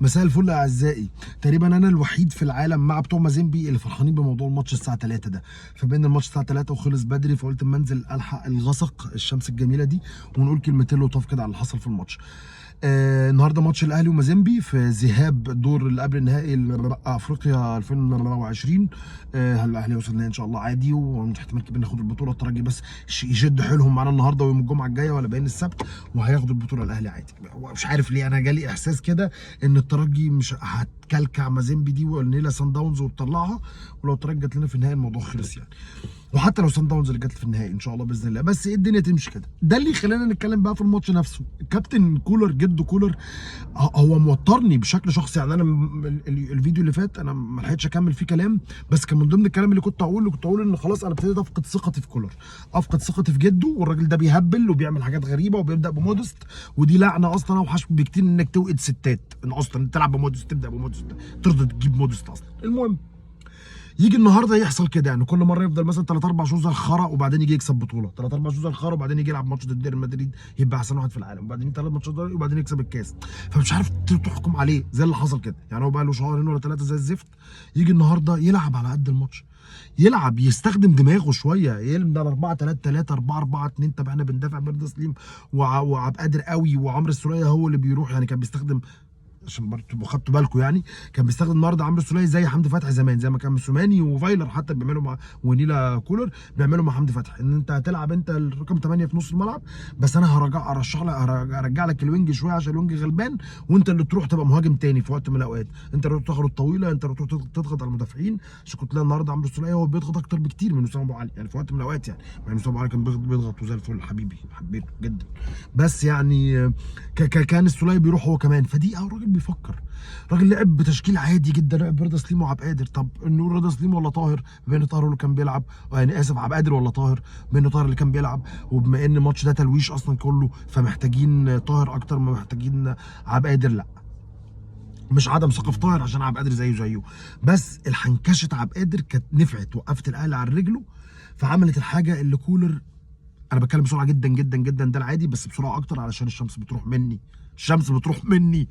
مساء الفل يا اعزائي. تقريبا انا الوحيد في العالم مع بتوع مازيمبي اللي فرحانين بموضوع الماتش الساعه 3 ده. فبين الماتش الساعه 3 وخلص بدري، فقلت اما انزل الحق الغسق الشمس الجميله دي ونقول كلمتين لطاف كده على اللي حصل في الماتش. النهارده ماتش الاهلي ومازيمبي في ذهاب الدور اللي قبل النهائي افريقيا 2024. الاهلي وصل ان شاء الله عادي، واحتمال كبير ناخد البطوله. الترجي بس يشد حيلهم معانا النهارده ويوم الجمعه الجايه ولا باين السبت، وهياخدوا البطوله الاهلي عادي. مش عارف ليه انا جالي احساس كده ان الترجي مش هتكلكع مازيمبي دي والنيله سان داونز وتطلعها، ولو الترجي جت لنا في النهائي الموضوع خلص يعني. وحتى لو سان داونز اللي جت في النهائي ان شاء الله باذن الله، بس ايه الدنيا تمشي كده. ده اللي خلينا نتكلم بقى في الماتش نفسه. كابتن كولر جدو كولر هو موترني بشكل شخصي يعني. انا الفيديو اللي فات انا ما لحقتش اكمل فيه كلام، بس كان من ضمن الكلام اللي كنت اقول ان خلاص انا ابتديت افقد ثقتي في كولر، افقد ثقتي في جدو. والراجل ده بيهبل وبيعمل حاجات غريبه وبيبدا بمودست، ودي لعنه اصلا اوحش بكتير انك توقد ستات. ان اصلا تلعب بمودست، تبدا بمودست، ترضى تجيب مودست اصلا. المهم يجي النهارده يحصل كده يعني. كل مره يفضل مثلا 3 4 شهور زي الخرا، وبعدين يجي يكسب بطوله. 3 4 شهور زي الخرا، وبعدين يجي يلعب ماتش ضد ريال مدريد يبقى احسن واحد في العالم، وبعدين 3 ماتشات وبعدين يكسب الكاس. فمش عارف تحكم عليه زي اللي حصل كده يعني. هو بقى له شهرين ولا 3 زي الزفت، يجي النهارده يلعب على قد الماتش، يلعب يستخدم دماغه شويه، يلعب 4 3 3 4 4 2. طب احنا بندافع برده سليم وعبد قادر قوي وعمرو السوليه هو اللي بيروح يعني. كان بيستخدم، عشان برضه تبقوا خدتوا بالكم يعني، كان بيستخدم النهارده عمرو السوليه زي حمدي فتحي زمان، زي ما كان موسوماني وفايلر حتى بيعملوا مع ونيلا كولر بيعملوا مع حمدي فتحي. ان انت هتلعب انت الرقم 8 في نص الملعب، بس انا ارجع لك الوينج شويه عشان الوينج غلبان، وانت اللي تروح تبقى مهاجم تاني في وقت من الاوقات. انت اللي تاخد الطويله، انت اللي تروح تضغط على المدافعين. عشان كنت تلاقي النهارده عمرو السوليه هو بيضغط اكتر بكتير من اسامه ابو علي يعني في وقت من الاوقات يعني. مع ان اسامه ابو علي كان بيضغط وزي الفل، حبيبي حبيته جدا، بس يعني كان السوليه بيروح هو كمان. فدي الراجل بيفكر. راجل لعب بتشكيل عادي جدا، لعب رضا سليم وعبد قادر. طب نقول رضا سليم ولا طاهر؟ بما ان طاهر اللي كان بيلعب، يعني اسف عبد قادر ولا طاهر؟ بما ان طاهر اللي كان بيلعب، وبما ان الماتش ده تلويش اصلا كله، فمحتاجين طاهر اكتر ما محتاجين عبد قادر. لا مش عدم ثقه في طاهر عشان عبد قادر زيه، بس الحنكشه عبد قادر كانت نفعت، وقفت الاهلي على رجله، فعملت الحاجه اللي كولر. انا بتكلم بسرعه جدا جدا جدا، ده العادي، بس بسرعه اكتر علشان الشمس بتروح مني، الشمس بتروح مني.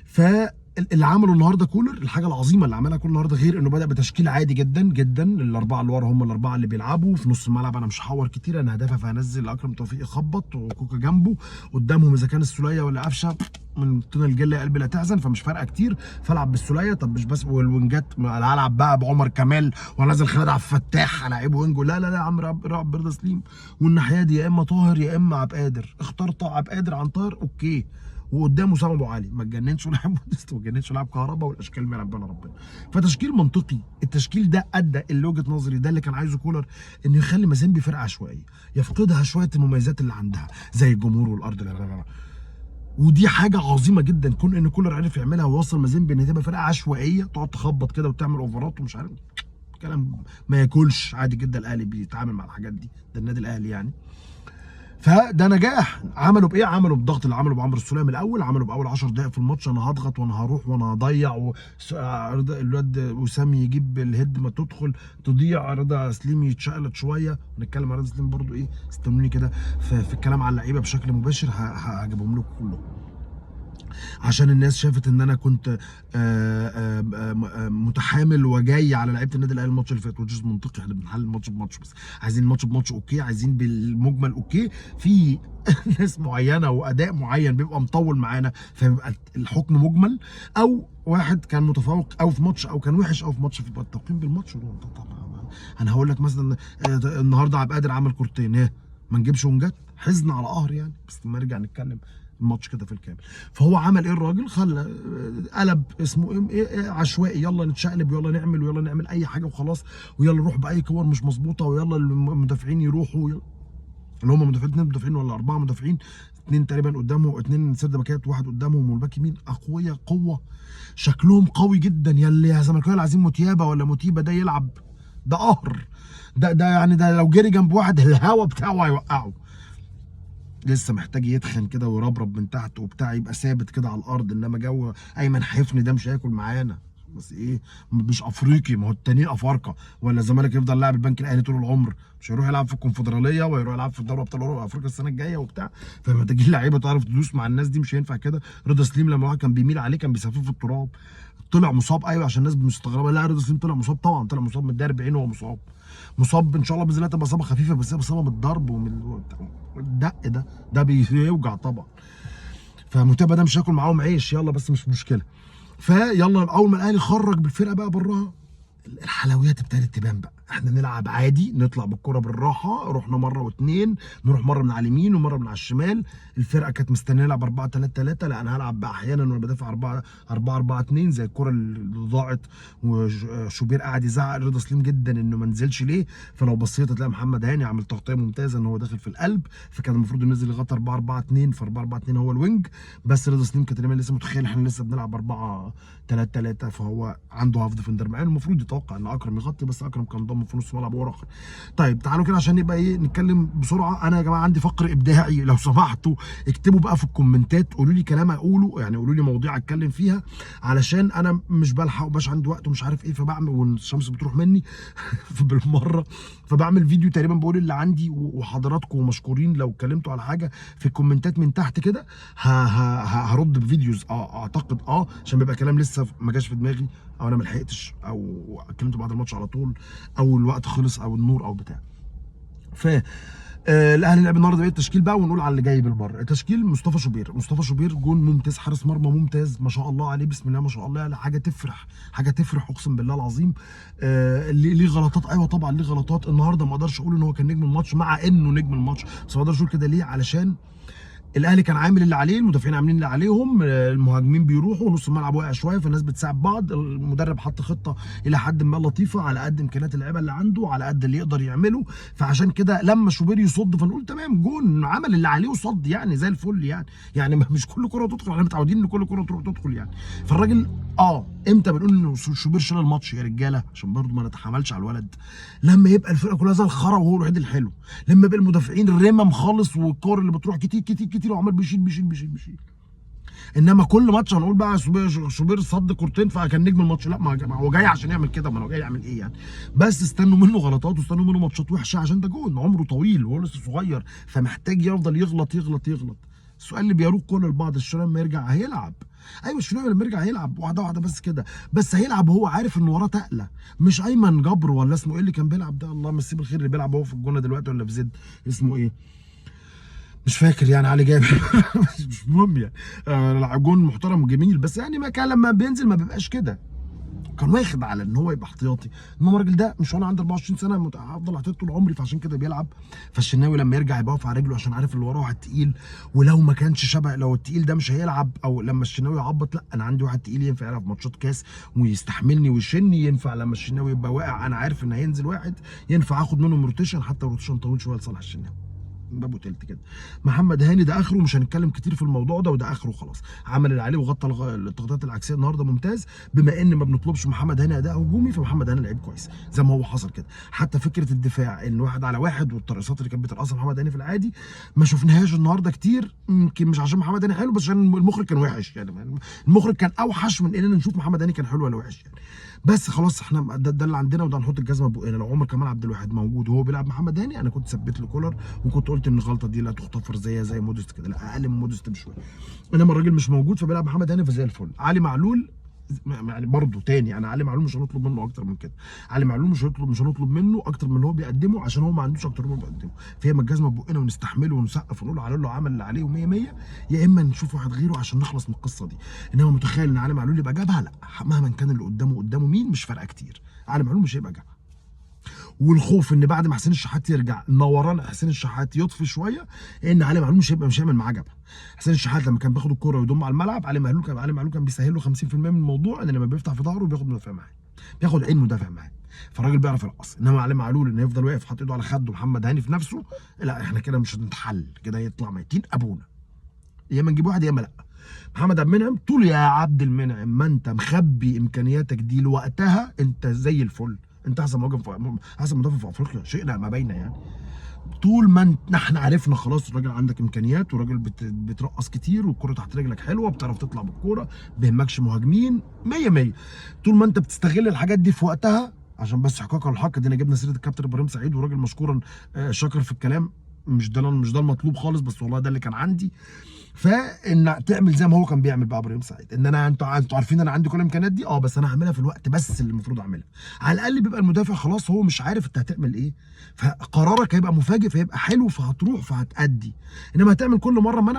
فاللي عمله النهارده كولر، الحاجه العظيمه اللي عملها كولر النهارده، غير انه بدا بتشكيل عادي جدا جدا. الاربعه اللي ورا هم الاربعه اللي بيلعبوا في نص الملعب. انا مش هحور كتير، انا هدافع فهنزل اكرم توفيق يخبط وكوكا جنبه، قدامهم اذا كان السوليه ولا قفشه من طين الجله قلبي لا تحزن، فمش فارقه كتير، فالعب بالسوليه. طب مش بس والوينجات، هلعب بقى بعمر كمال وانزل خالد عبد الفتاح هلاعبه وينجو؟ لا لا لا يا عم، العب برضه سليم. والناحيه دي يا اما طاهر يا اما عبد قادر. اخترت عبد قادر عن طاهر، اوكي. وقدامه اسامه ابو علي، ما تجننش ولعب مودست، ما تجننش ولعب كهربا، والاشكال ما يلعب ربنا. فتشكيل منطقي. التشكيل ده ادى اللي وجهه نظري ده اللي كان عايزه كولر، انه يخلي مازيمبي فرقه عشوائيه، يفقدها شويه المميزات اللي عندها زي الجمهور والارض. ودي حاجه عظيمه جدا، كون ان كولر عرف يعملها ويوصل مازيمبي ان تبقى فرقه عشوائيه تقعد تخبط كده وتعمل اوفرات ومش عارف كلام ما ياكلش. عادي جدا الاهلي بيتعامل مع الحاجات دي، ده النادي الاهلي يعني. فده نجاح. عملوا بايه؟ عملوا بالضغط اللي عملوا بعمرو السوليه من الاول، عملوا باول 10 دقائق في الماتش انا هضغط وانا هروح وانا هضيع، الواد وسام يجيب الهيد ما تدخل تضيع، رضا سليم يتشقلط شويه. ونتكلم على رضا سليم برضو ايه، استنوني كده في الكلام على اللعيبه بشكل مباشر، هجيبهم لكم كلهم. عشان الناس شافت ان انا كنت متحامل وجاي على لعيبه النادي الاهلي الماتش اللي فات، وجز منطقي. احنا بنحل الماتش بماتش، بس عايزين الماتش بماتش اوكي، عايزين بالمجمل اوكي. في ناس معينه واداء معين بيبقى مطول معانا، فبيبقى الحكم مجمل، او واحد كان متفوق او في ماتش، او كان وحش او في ماتش، فيبقى التقييم بالماتش. انا هقول لك مثلا النهارده عبد قادر عمل كورتين، ما نجيبش ونجات، حزن على قهر يعني. بس لما نرجع نتكلم الماتش كده في الكامل، فهو عمل ايه الراجل؟ خلى قلب اسمه ايه عشوائي، يلا نتشقلب ويلا نعمل ويلا نعمل اي حاجه وخلاص، ويلا نروح باي كور مش مظبوطه، ويلا المدافعين يروحوا، اللي هم مدافعين 2 مدافعين ولا 4 مدافعين، 2 تقريبا قدامه، 2 سرد باكات، واحد قدامهم، والباك يمين اقوياء قوه، شكلهم قوي جدا. يا زملكاويه عايزين موتيابا ولا موتيبا ده يلعب، ده قهر، ده يعني ده لو جري جنب واحد الهوا بتاعه هيوقعه. لسه محتاج يتخن كده ويربرب من تحت وبتاع، يبقى ثابت كده على الارض. انما جو ايمن حفني ده مش هياكل معانا، بس ايه، مش افريقي، ما هو التانيين افارقه. ولا الزمالك يفضل لاعب البنك الاهلي طول العمر؟ مش هيروح يلعب في الكونفدراليه ويروح يلعب في دوري ابطال افريقيا السنه الجايه وبتاع. فمحتاجين لعيبه تعرف تدوس مع الناس دي، مش هينفع كده. رضا سليم لما واحد كان بيميل عليه كان بيسافر في التراب. طلع مصاب ايوه عشان الناس مستغربه، لا رضا سليم طلع مصاب طبعا، طلع مصاب من الدقيقه 40 وهو مصاب. مصاب ان شاء الله باذن الله تبقى اصابه خفيفه، بس هي اصابه بالضرب ومن الدق ده بيوجع طبعا. فمتابع ده مش هاكل معاهم عيش، يلا بس مش مشكله. فيلا اول ما الاهلي خرج بالفرقه بقى براها، الحلويات ابتدت تبان بقى. احنا نلعب عادي، نطلع بالكرة بالراحه، رحنا مره واتنين، نروح مره من على اليمين ومره من على الشمال. الفرقه كانت مستنيه نلعب 4-3-3، لا انا هلعب بقى احيانا وانا بدافع 4-4-2 زي الكرة اللي ضاعت وشوبير قاعد يزعق رضا سليم جدا انه ما نزلش ليه. فلو بصيت هتلاقي محمد هاني عامل تغطيه ممتازه ان هو داخل في القلب، فكان المفروض ينزل يغطي 4-4-2، ف 4-4-2 هو الوينج. بس رضا سليم كان تقريبا لسه متخيل احنا لسه بنلعب 4-3-3، فهو عنده هاف ديفندر معاه، المفروض يتوقع ان اكرم يغطي، بس اكرم كان ضم في نص ملعب ورا. طيب تعالوا كده عشان يبقى ايه نتكلم بسرعه. انا يا جماعه عندي فقر ابداعي، لو سمحتوا اكتبوا بقى في الكومنتات، قولوا لي كلام اقوله، يعني قولوا لي مواضيع اتكلم فيها، علشان انا مش بلحق ومش عندي وقت ومش عارف ايه، فبعمل والشمس بتروح مني بالمره. فبعمل فيديو تقريبا بقول اللي عندي، وحضراتكم مشكورين لو اتكلمتوا على حاجه في الكومنتات من تحت كده هرد بفيديوز اعتقد عشان بيبقى كلام لسه ما جاش في دماغي، او انا ما لحقتش، او اتكلمت بعد الماتش على طول، او الوقت خلص، او النور، او بتاع. ف الاهلي لعب النهارده. ايه التشكيل بقى ونقول على اللي جاي بالمره. التشكيل: مصطفى شوبير جون ممتاز، حارس مرمى ممتاز ما شاء الله عليه، بسم الله ما شاء الله، يعني حاجه تفرح، حاجه تفرح اقسم بالله العظيم. ليه غلطات، ايوه طبعا ليه غلطات. النهارده ما اقدرش اقول ان هو كان نجم الماتش، مع انه نجم الماتش، بس ما اقدرش اقول كده ليه، علشان الاهلي كان عامل اللي عليه، المدافعين عاملين اللي عليهم، المهاجمين بيروحوا، نص الملعب واقع شويه، فالناس بتساعد بعض، المدرب حط خطه الى حد ما لطيفه على قد امكانيات اللعيبه اللي عنده، على قد اللي يقدر يعمله. فعشان كده لما شوبير يصد فنقول تمام، جون عمل اللي عليه وصد، يعني زي الفل يعني مش كل كره تدخل، احنا متعودين ان كل كره تروح تدخل يعني. فالراجل امتى بنقول ان شوبير شال الماتش يا رجاله؟ عشان برضو ما نتحاملش على الولد. لما يبقى الفرقه كلها زي الخرا وهو الوحيد الحلو، لما يبقى المدافعين الرمم خالص والكور اللي بتروح كتير كتير كتير وعمال بيشيل. انما كل ماتش هنقول بقى شوبير صد كورتين فكان نجم الماتش، لا ما هو جاي عشان يعمل كده، ما هو جاي يعمل ايه يعني؟ بس استنوا منه غلطات واستنوا منه ماتشات وحشه، عشان ده جون، عمره طويل وهو لسه صغير، فمحتاج يفضل يغلط. السؤال اللي بيروق كل البعض: الشناوي لما يرجع هيلعب؟ ايوه الشناوي لما يرجع هيلعب واحده واحده بس كده، بس هيلعب وهو عارف ان وراه تقله، مش ايمن جبر ولا اسمه ايه اللي كان بيلعب ده، الله يمسيه بالخير، اللي بيلعب هو في الجونه دلوقتي ولا في زد، اسمه ايه مش فاكر يعني، علي جابر مش مهم يعني. جون محترم وجميل، بس يعني ما كان لما بينزل ما بيبقاش كده، كان واخد على ان هو يبقى احتياطي. انما الراجل ده مش، وانا عندي 24 سنه هفضل احتياطي طول عمري، فعشان كده بيلعب. فالشناوي لما يرجع يبقى واقف على رجله، عشان عارف اللي وراه واحد تقيل، ولو ما كانش شبه، لو التقيل ده مش هيلعب، او لما الشناوي يعبط، لا انا عندي واحد تقيل ينفع يلعب ماتشات كاس ويستحملني ويشني، ينفع لما الشناوي يبقى واقع انا عارف ان هينزل واحد ينفع اخد منه روتيشن، حتى روتيشن طويل شويه لصالح الشناوي. بابو تلت كده. محمد هاني ده اخره، مش هنتكلم كتير في الموضوع ده، وده اخره خلاص، عمل اللي عليه وغطى التغطيات العكسيه النهارده ممتاز. بما ان ما بنطلبش محمد هاني اداء هجومي، فمحمد هاني لعيب كويس زي ما هو حصل كده. حتى فكره الدفاع ان 1-على-1 والترقصات اللي كانت بترقصها محمد هاني في العادي ما شفناهاش النهارده كتير، يمكن مش عشان محمد هاني حلو، بس عشان المخرج كان وحش يعني، المخرج كان اوحش من اننا نشوف محمد هاني كان حلو ولا وحش يعني. بس خلاص احنا ده اللي عندنا، وده هنحط الجزمه بقنا. لو عمر كمال عبد الواحد موجود وهو بيلعب محمد هاني، انا كنت ثبت له كولر، وكنت قلت ان الغلطه دي لا تغتفر، زي مودست كده، لا اقل من مودست بشويه. انما الراجل مش موجود فبيلعب محمد هاني، فزي الفل. علي معلول يعني برضه تاني، انا علي معلول مش هنطلب منه اكتر من كده، علي معلول مش هنطلب منه اكتر من اللي هو بيقدمه، عشان هو ما عندوش اكتر من اللي هو بيقدمه. فهي الجزمه بقنا ونستحمله ونسقف ونقول على له عمل اللي عليه و100 100، يا اما نشوف واحد غيره عشان نخلص من القصه دي. انما متخيل ان علي معلول يبقى جابها؟ لا، مهما كان اللي قدامه مين مش فارقه كتير، علي معلول مش هيبقى جابها. والخوف ان بعد ما حسين الشحات يرجع نوران حسين الشحات يطفي شويه، ان علي معلول مش هيعمل معاه جبهه. حسين الشحات لما كان بياخد الكوره ويضم على الملعب، علي معلول كان بيسهل له 50% من الموضوع، ان لما بيفتح في ظهره بياخد مدافع معاه، بياخد عين مدافع معاه، فالراجل بيعرف يرقص. انما علي معلول ان يفضل واقف حاطط ايده على خده محمد هاني في نفسه، لا احنا كده مش هنتحل كده، يطلع ميتين ابونا، يا اما نجيب واحد يا اما لا. محمد عبد المنعم، طول يا عبد المنعم ما انت مخبي امكانياتك دي لوقتها، انت زي الفل، انت احسن مدافع في افريقيا، شئنا ما بينا يعني. طول ما احنا عرفنا خلاص الراجل عندك امكانيات، وراجل بترقص كتير، والكره تحت رجلك حلوه، بتعرف تطلع بالكوره، بيهمكش مهاجمين 100 100. طول ما انت بتستغل الحاجات دي في وقتها، عشان بس حقاقه الحق دي، انا جبنا سيره الكابتن ابراهيم سعيد وراجل مشكورا شاكر في الكلام، مش ده المطلوب خالص، بس والله ده اللي كان عندي. فان تعمل زي ما هو كان بيعمل بقى ابراهيم سعيد، ان انتوا عارفين انا عندي كل الامكانيات دي، بس انا هعملها في الوقت بس اللي المفروض اعملها. على الاقل بيبقى المدافع خلاص هو مش عارف انت هتعمل ايه، فقرارك هيبقى مفاجئ، فيبقى حلو، فهتروح فهتأدي. انما هتعمل كل مره ما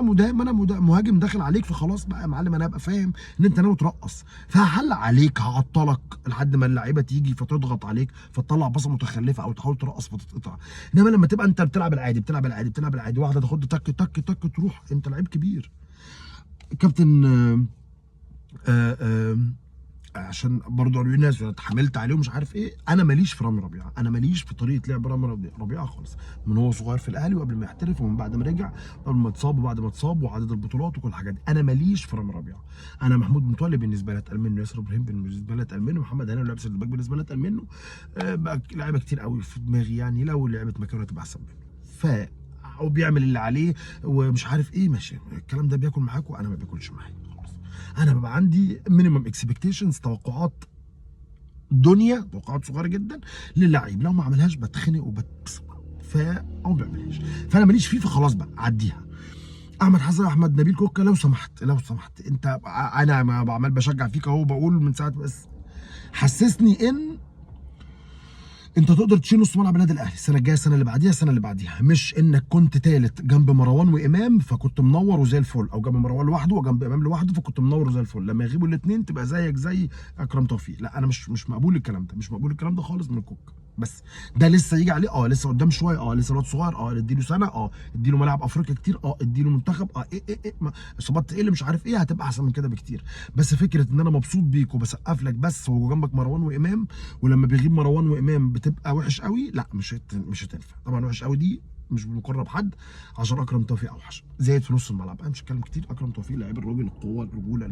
انا مهاجم داخل عليك، فخلاص بقى يا معلم انا هبقى فاهم ان انت ناوي ترقص، فهحل عليك، هعطلك لحد ما اللعيبه تيجي فتضغط عليك، فتطلع باصه متخلفه، او تحاول ترقص فتتقطع. انما لما تبقى انت بتلعب العادي، واحده تاخد تك تك تك تروح، انت لعيب كبير. كابتن عشان برضه قالوا لي ناس انا اتحملت عليه ومش عارف ايه، انا ماليش في رامي ربيعه، انا ماليش في طريقه لعب رامي ربيعه خالص، من هو صغير في الاهلي وقبل ما يحترف ومن بعد ما رجع، قبل ما اتصاب وبعد ما اتصاب وعدد البطولات وكل الحاجات دي، انا ماليش في رامي ربيعه. انا محمود متولي بالنسبه لي اتقل منه، ياسر ابراهيم بالنسبه لي اتقل منه، محمد هاني لعب سيرد باك بالنسبه لي اتقل منه، بقى لعيبه كتير قوي في دماغي يعني لو لعبت مكانه تبقى احسن منه. ف او بيعمل اللي عليه ومش عارف ايه، ماشي الكلام ده بياكل معاك وانا ما بياكلش معايا خالص. انا ببقى عندي مينيمم اكسبكتيشنز، توقعات توقعات صغيره جدا للعيب، لو ما عملهاش بتخنق او ما بيعملهاش، فانا ماليش فيه، فخلاص بقى عديها. احمد حسن، احمد نبيل كوكا، لو سمحت لو سمحت انت، انا ما بعمل بشجع فيك اهو، بقول من ساعه، بس حسسني ان انت تقدر تشيل نص ملعب النادي الاهلي السنه الجايه، السنه اللي بعديها، السنه اللي بعديها، مش انك كنت ثالث جنب مروان وامام فكنت منور وزي الفل، او جنب مروان لوحده وجنب امام لوحده فكنت منور وزي الفل، لما يغيبوا الاثنين تبقى زيك زي اكرم توفيق. لا انا مش مقبول الكلام ده، مش مقبول الكلام ده خالص من كوك. بس ده لسه يجي عليه، لسه قدام شويه، لسه الواد صغير، اديله سنه، اديله ملاعب افريقيا كتير، اديله منتخب، ايه اصابات اللي مش عارف ايه، هتبقى احسن من كده بكتير. بس فكره ان انا مبسوط بيك وبسقف لك بس وجنبك مروان وامام، ولما بيغيب مروان وامام بتبقى وحش قوي، لا مش هتنفع طبعا. وحش قوي دي مش بنقرب حد، عشان اكرم توفيق اوحش زايد في نص الملعب، انا مش هتكلم كتير، اكرم توفيق لعيب الراجل، القوه، الرجوله،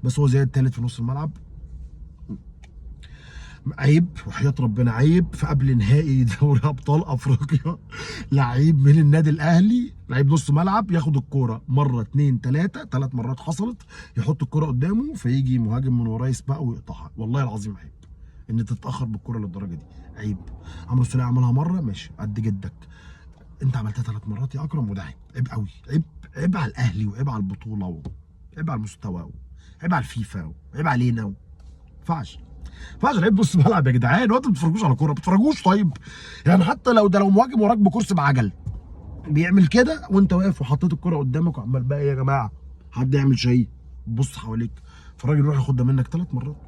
بس هو زايد ثالث في نص الملعب، عيب وحياة ربنا، عيب في قبل نهائي دوري ابطال افريقيا لعيب من النادي الاهلي، لعيب نص ملعب، ياخد الكوره مره اتنين تلاته، 3 مرات حصلت، يحط الكوره قدامه فيجي مهاجم من وراه يسبقه ويقطعها، والله العظيم عيب ان تتاخر بالكوره للدرجه دي، عيب. عمرو السوليه عملها مره ماشي قد جدك، انت عملتها 3 مرات يا اكرم، وده عيب قوي، عيب على الاهلي، وعيب على البطوله، وعيب على المستوى، وعيب على الفيفا، وعيب علينا، ما ينفعش. ما ينفعش لعيب نص ملعب يا جدعان، انتوا ما بتتفرجوش على كوره؟ ما بتتفرجوش طيب؟ يعني حتى لو مهاجم وراك بكرسي بعجل بيعمل كده وانت واقف وحطيت الكوره قدامك وعمال بقى يا جماعه حد يعمل شيء، بص حواليك، فالراجل يروح ياخد منك 3 مرات.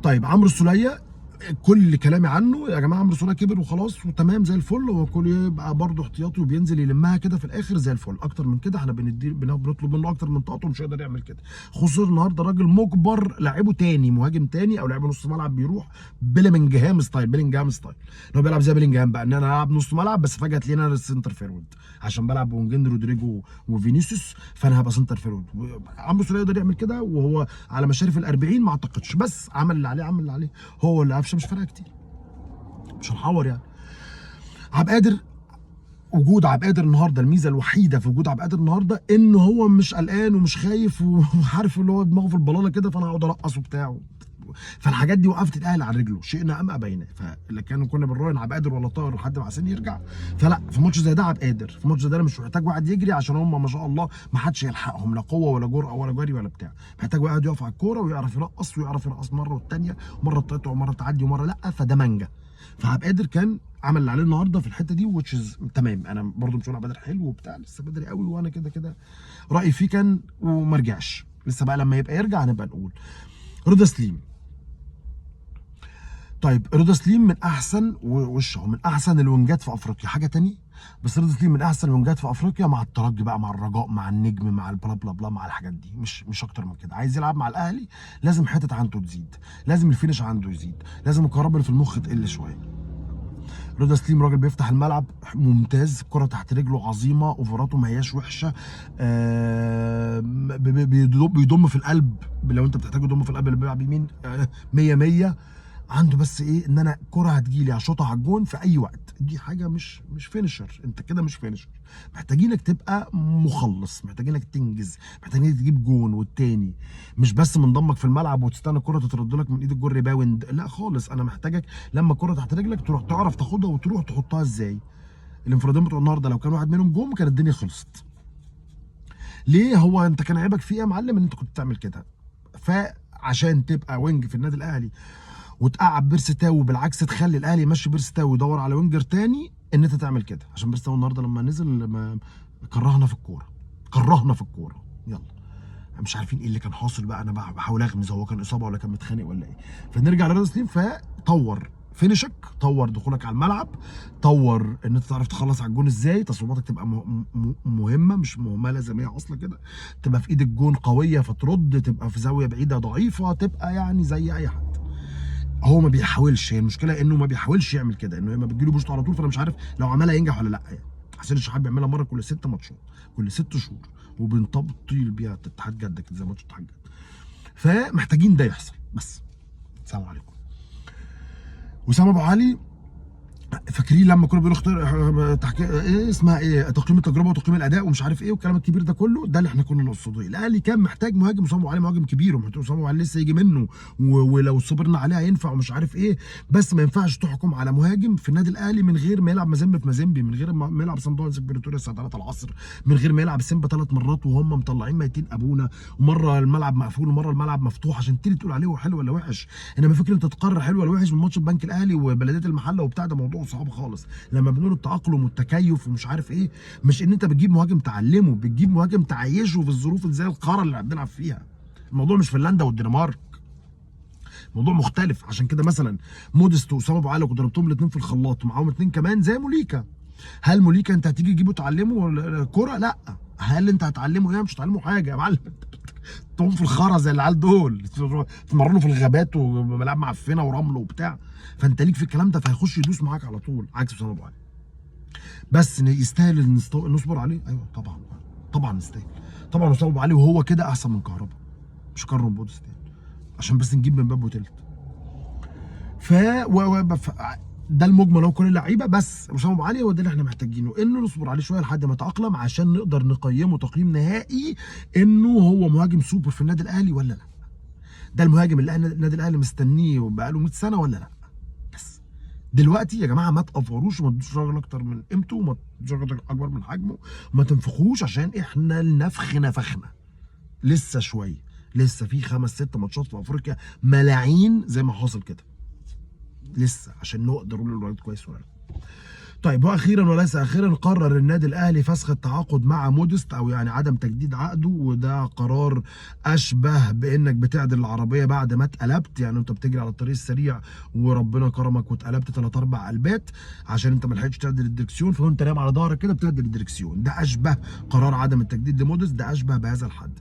طيب عمرو السوليه، كل كلامي عنه يا جماعه، عمرو السوليه كبر وخلاص وتمام زي الفل، هو كل يبقى برضه احتياطي وبينزل يلمها كده في الاخر زي الفل، اكتر من كده احنا بنطلب منه اكتر من طاقته، مش هيقدر يعمل كده، خصوصا النهارده راجل مجبر لاعبه تاني، مهاجم تاني او لاعب نص ملعب بيروح بيلينجهام ستايل ان هو بيلعب زي بيلينجهام بقى، ان انا العب نص ملعب بس فجاه تلاقيني انا السنتر فيرود، عشان بلعب بونجين رودريجو وفينيسيوس، فانا هبقى سنتر فيرود. عمرو السوليه يقدر يعمل كده وهو على مشارف ال40 ما اعتقدش، بس عمل اللي عليه، هو اللي قفشه مش فارقه كتير، مش هنحور يعني. عبد القادر، وجود عبد القادر النهارده، الميزه الوحيده في وجود عبد القادر النهارده ان هو مش قلقان ومش خايف وعارف اللي هو دماغه في البلاله كده، فانا هقعد ارقص وبتاع، فالحاجات دي وقفت الاهلي على رجله، شئنا ام ابينا، فاللي كنا بنراهن عبد القادر ولا طاهر لحد ما حسين يرجع، فلا في ماتش زي ده عبد القادر، في ماتش زي ده مش محتاج واحد يجري، عشان هم ما شاء الله ما حدش يلحقهم، لا قوه ولا جرأه ولا جري ولا بتاع، محتاج واحد يقف على الكوره ويعرف يرقص مره والثانيه، مره تقطع ومره تعدي ومره لا، فده منجا. فعبد القادر كان عمل اللي عليه النهارده في الحته دي، وتشز تمام. انا برضو مش هقول عبد القادر حلو وبتاع، لسه بدري قوي، وانا كده رايي فيه كان وما رجعش، لسه بقى لما يبقى يرجع هنبقى نقول. رضا سليم، طيب رضا سليم من احسن وشه من احسن الوينجات في افريقيا، حاجه تاني، بس رضا سليم من احسن الوينجات في افريقيا مع الترجي بقى، مع الرجاء، مع النجم، مع البلا بلا بلا، مع الحاجات دي، مش اكتر من كده. عايز يلعب مع الاهلي لازم حته عنده تزيد، لازم الفينش عنده يزيد، لازم الكهرباء اللي في المخ تقل شويه. رضا سليم راجل بيفتح الملعب ممتاز، كرة تحت رجله عظيمه، اوفراته ما هياش وحشه، بيضم في القلب، لو انت بتحتاج يضم في القلب اللي بيلعب يمين 100 100، عنده بس ايه، ان انا كره هتجيلي هشوطها على الجون في اي وقت. دي حاجه مش فينشر، انت كده مش فينشر. محتاجينك تبقى مخلص، محتاجينك تنجز، محتاجينك تجيب جون والتاني، مش بس منضمك في الملعب وتستنى الكره تترد لك من ايد الجون ريباوند، لا خالص. انا محتاجك لما الكره تحت رجلك تروح تعرف تاخدها وتروح تحطها ازاي. الانفرادين بتوع النهارده لو كان واحد منهم جون كانت الدنيا خلصت. ليه؟ هو انت كان عيبك فيه يا معلم ان انت كنت بتعمل كده. فعشان تبقى وينج في النادي الاهلي وتقعد بيرسي تاو، بالعكس تخلي الاهلي يمشي بيرسي تاو ويدور على وينجر تاني، ان انت تعمل كده. عشان بيرسي تاو النهارده لما نزل ما كرهنا في الكوره، كرهنا في الكوره. يلا مش عارفين ايه اللي كان حاصل بقى، انا بحاول اغمز هو كان اصابه ولا كان متخانق ولا ايه. فنرجع لرياض سليم، فطور فينشك، طور دخولك على الملعب، طور ان انت تعرف تخلص على الجون ازاي، تصويباتك تبقى مهمه مش مهمله زي ما هي اصلا كده، تبقى في ايد الجون قويه فترد، تبقى في زاويه بعيده ضعيفه، تبقى يعني زي اي حد. هو ما بيحاولش، هي المشكله انه ما بيحاولش يعمل كده، انه ما بتجيله بوشت على طول، فانا مش عارف لو عملها ينجح ولا لا يعني. حسين الشحات بيعملها مره كل 6 ماتشات، كل 6 شهور، وبنطيل بيها اتحاد جده كده زي ماتش اتحاد جده. فمحتاجين ده يحصل بس. السلام عليكم. وسام ابو علي، فاكرين لما كنا بنقول اختار ايه اسمها ايه، تقييم التجربه وتقييم الاداء ومش عارف ايه والكلام الكبير ده كله، ده اللي احنا كنا نقصده. الاهلي كان محتاج مهاجم، وسام ابو علي مهاجم كبير، ومحتاج وسام ابو علي لسه يجي منه، ولو صبرنا عليه هينفع ومش عارف ايه. بس ما ينفعش تحكم على مهاجم في النادي الاهلي من غير ما يلعب مازيمبي في مازيمبي، من غير ما يلعب صن داونز في بريتوريا الساعه 3 العصر، من غير ما يلعب سيمبا 3 مرات وهم مطلعين ميتين ابونا، ومره الملعب مقفول ومره الملعب مفتوح، عشان تيجي تقول عليه هو حلو ولا وحش. انما فكره انت تقرر حلو ولا وحش من ماتش البنك الاهلي وبلديه المحله وبتاع، ده موضوع صعب خالص. لما بنقول التأقلم والتكيف ومش عارف ايه، مش ان انت بتجيب مهاجم تعلمه، بتجيب مهاجم تعيشه في الظروف اللي زي القاره اللي بنلعب فيها. الموضوع مش فنلندا والدنمارك، موضوع مختلف. عشان كده مثلا موديست واسامه ابو علي كنت ضربتهم الاثنين في الخلاط ومعاهم اثنين كمان زي موليكا. هل موليكا انت هتيجي تجيبه تعلمه كوره؟ لا. هل انت هتعلمه ايه؟ مش هتعلمه حاجه يا معلم. تقوم في الخرا زي العيال دول، تمرنوا في الغابات وملاعب معفنه ورمل وبتاع، فانت ليك في الكلام ده، فهيخش يدوس معاك على طول عكس اسامه ابو علي. بس يستاهل ان نصبر عليه؟ ايوه طبعا، طبعا يستاهل. طبعا وسام ابو علي وهو كده احسن من كهربا، مش كارون بودستين، عشان بس نجيب من باب وتلت. ف ده المجمل هو كل اللعيبه، بس وسام ابو علي هو ده اللي احنا محتاجينه، انه نصبر عليه شويه لحد ما يتاقلم عشان نقدر نقيمه تقييم نهائي انه هو مهاجم سوبر في النادي الاهلي ولا لا. ده المهاجم اللي النادي الاهلي مستنيه بقاله 100 سنه ولا لا. بس دلوقتي يا جماعه ما تقفروش وما تدوش راجل اكتر من قيمته، وما تدوش راجل اكبر من حجمه، وما تنفخوش، عشان احنا النفخ نفخنا لسه شويه، لسه في 5 6 ماتشات في افريقيا ملاعين زي ما حاصل كده لسه، عشان نقدر نقول الولد كويس ولا لا. طيب، واخيرا وليس اخيرا، قرر النادي الاهلي فسخ التعاقد مع موديست، او يعني عدم تجديد عقده، وده قرار اشبه بانك بتعدل العربيه بعد ما اتقلبت. يعني انت بتجري على الطريق السريع وربنا كرمك واتقلبت 3 4 قلبات عشان انت ما لحقتش تعدل الدركسيون، فانت نايم على ظهرك كده بتعدل الدركسيون. ده اشبه قرار عدم التجديد لموديست، ده اشبه بهذا الحد.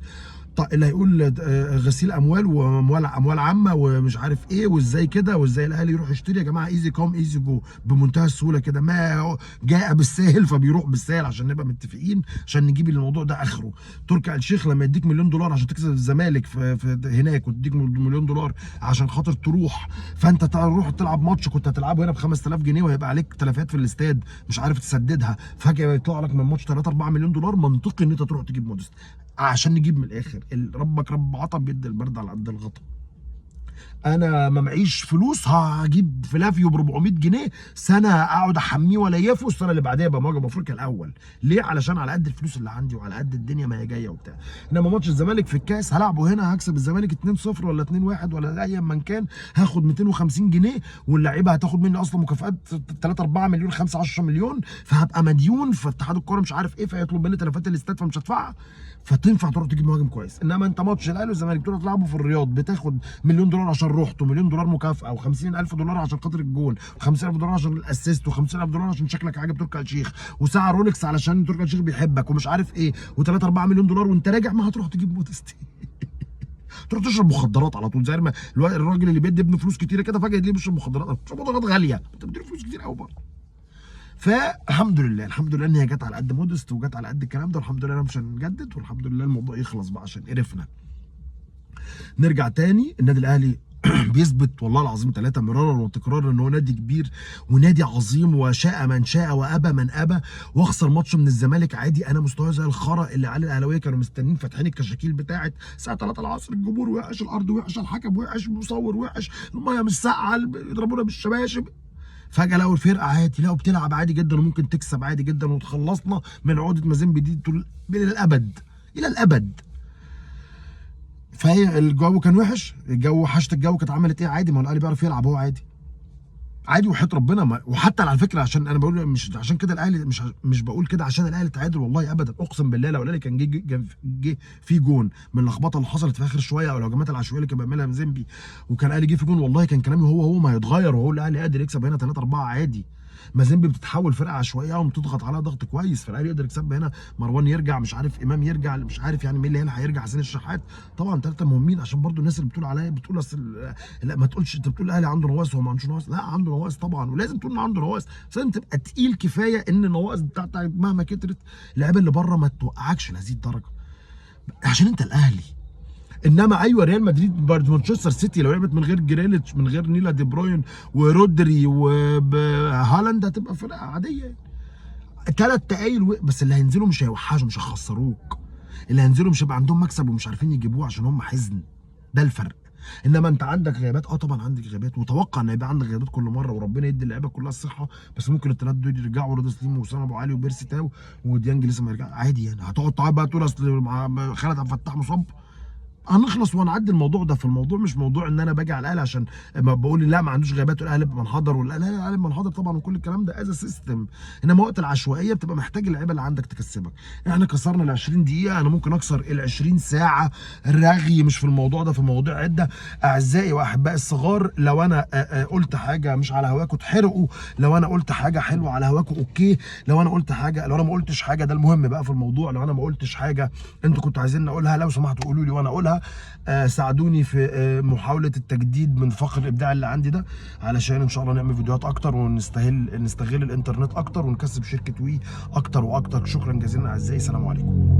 طيب اللي هيقول غسيل اموال واموال عامه ومش عارف ايه وازاي كده وازاي الاهلي يروح يشتري، يا جماعه ايزي كوم ايزي جو، بمنتهى السهوله كده، ما جاء بالسهل فبيروح بالسهل، عشان نبقى متفقين، عشان نجيب الموضوع ده اخره. تركي آل الشيخ لما يديك $1,000,000 عشان تكسب الزمالك في هناك، وتديك $1,000,000 عشان خاطر تروح، فانت تروح تلعب ماتش كنت هتلعبه هنا ب 5000 جنيه وهيبقى عليك تلفات في الاستاد مش عارف تسددها، فجاه يطلع لك من الماتش 3 4 مليون دولار. منطقي ان انت تروح تجيب موديست عشان نجيب من الاخر. ربك رب عطا بيد البرد على قد الغطا. انا ما معيش فلوس هجيب فلافيو ب 400 جنيه سنه اقعد احميه واليفه، السنه اللي بعديها ابقى مهاجم افريقيا الاول. ليه؟ علشان على قد الفلوس اللي عندي وعلى قد الدنيا ما هي جايه وبتاع. انما ماتش الزمالك في الكاس هلعبه هنا، هكسب الزمالك 2-0 ولا 2-1 ولا ايا من كان، هاخد 250 جنيه واللعيبه هتاخد مني اصلا مكافآت 3 4 مليون 5 10 مليون، فهبقى مديون، فاتحاد الكوره مش عارف ايه فيطلب مني تلفات الاستاد فمش هدفعها، فتنفع تروح تجيب مهاجم كويس. انما انت ماتش الاهلي والزمالك تروح تلعبه في الرياض بتاخد $1,000,000 عشان رحت، $1,000,000 مكافاه، و50,000 دولار عشان خاطر الجون، و50,000 دولار عشان الاسيست، و50,000 دولار عشان شكلك عاجب تركي آل الشيخ، وساعه رولكس علشان تركي آل الشيخ بيحبك ومش عارف ايه، و3 4 مليون دولار وانت راجع، ما هتروح تجيب موديست. تروح تشرب مخدرات على طول، زي ما الراجل اللي بيدي ابنه فلوس كتيره كده فجاه يديه بيشرب مخدرات، بيشرب مخدرات غاليه، انت بتديله فلوس كتير قوي برضه. فالحمد لله، الحمد لله ان هي جت على قد موديست وجت على قد الكلام ده، والحمد لله مش هنجدد، والحمد لله الموضوع يخلص بقى عشان قرفنا. نرجع تاني، النادي الاهلي بيثبت والله العظيم 3 مرارا وتكرارا ان هو نادي كبير ونادي عظيم، وشاء من شاء وابى من ابى. واخسر ماتش من الزمالك عادي، انا مستواي زي الخرا اللي على الاهلاويه كانوا مستنيين فاتحين الكشاكيل بتاعت الساعه 3 العصر، الجمهور وحش، الارض وحش، الحكم وحش، المصور وحش، الميه مش ساقعه، يضربونا بالشباشب. فجاه لقوا الفرقه عادي، لقوا بتلعب عادي جدا وممكن تكسب عادي جدا، وتخلصنا من عقده مازيمبي دي طول الى الابد، الى الابد. فهي الجو كان وحش، الجو وحشت، الجو كانت عملت ايه عادي، ما هو الاهلي بيعرف يلعب، هو عادي عادي وحياة ربنا. ما وحتى على فكره، عشان انا بقول مش عشان كده الاهلي، مش بقول كده عشان الاهلي تعادل، والله ابدا، اقسم بالله لو الاهلي كان جه في جون من اللخبطه اللي حصلت في اخر شويه، او الهجمات العشوائيه اللي كان بيعملها مزمبي، وكان الاهلي جه في جون، والله كان كلامي هو ما هيتغير، وهو الاهلي قادر يكسب هنا 3 4 عادي. مازيمبي بتتحول فرقه عشوائيه وبتضغط عليها ضغط كويس، فالاهلي يقدر يكسب هنا. مروان يرجع، مش عارف امام يرجع، مش عارف يعني مين اللي هنا هيرجع، حسين الشحات. طبعا 3 مهمين، عشان برضو الناس اللي بتقول عليا بتقول اصل لا، ما تقولش انت بتقول الاهلي عنده نواقص، هو ما عندوش نواقص، لا عنده نواقص طبعا، ولازم تقول ان عنده نواقص، بس لازم تبقى تقيل كفايه ان النواقص بتاعتك مهما كترت اللعيبه اللي بره ما توقعكش لهذه الدرجه، عشان انت الاهلي. انما ايوه ريال مدريد برضه مانشستر سيتي لو لعبت من غير جريليتش، من غير نيلا دي بروين ورودري وهالاند، هتبقى فرقه عاديه. 3 تقايل بس اللي هينزلوا مش هيوحشوا، مش هيخسروك، اللي هينزلوا مش هيبقى عندهم مكسب ومش عارفين يجيبوه عشان هم حزن، ده الفرق. انما انت عندك غيابات، طبعا عندك غيابات، وتوقع ان يبقى عندك غيابات كل مره، وربنا يدي اللعيبه كلها الصحه، بس ممكن الثلاث دول يرجعوا، رضا سليم واسامه ابو علي وبيرسي تاو وديانج لسه ما يرجع عادي يعني. هتقعد تعيط بقى تقول اصل خالد عبد الفتاح مصاب؟ هنخلص ونعدي الموضوع ده. في الموضوع مش موضوع ان انا باجي على الاهلي عشان ما بقول لا ما عندوش غيابات والاهلي منحدر، ولا لا الاهلي منحدر طبعا، وكل الكلام ده از سيستم. انما وقت العشوائيه بتبقى محتاج اللعيبه اللي عندك تكسبك. احنا كسرنا ال 20 دقيقه، انا ممكن اكسر ال 20 ساعه رغي، مش في الموضوع ده، في مواضيع عده. اعزائي واحبائي الصغار، لو انا قلت حاجه مش على هواكم اتحرقوا، لو انا قلت حاجه حلوه على هواكم اوكي، لو انا قلت حاجه، لو انا ما قلتش حاجه، ده المهم بقى في الموضوع، لو انا ما قلتش حاجه انتوا كنتوا عايزين اقولها، لو سمحتوا قولوا لي وانا اقولها. ساعدوني في محاولة التجديد من فقر الإبداع اللي عندي ده، علشان إن شاء الله نعمل فيديوهات أكتر، ونستغل الإنترنت أكتر، ونكسب شركة وي أكتر وأكتر. شكرا جزيلا أعزائي، سلام عليكم.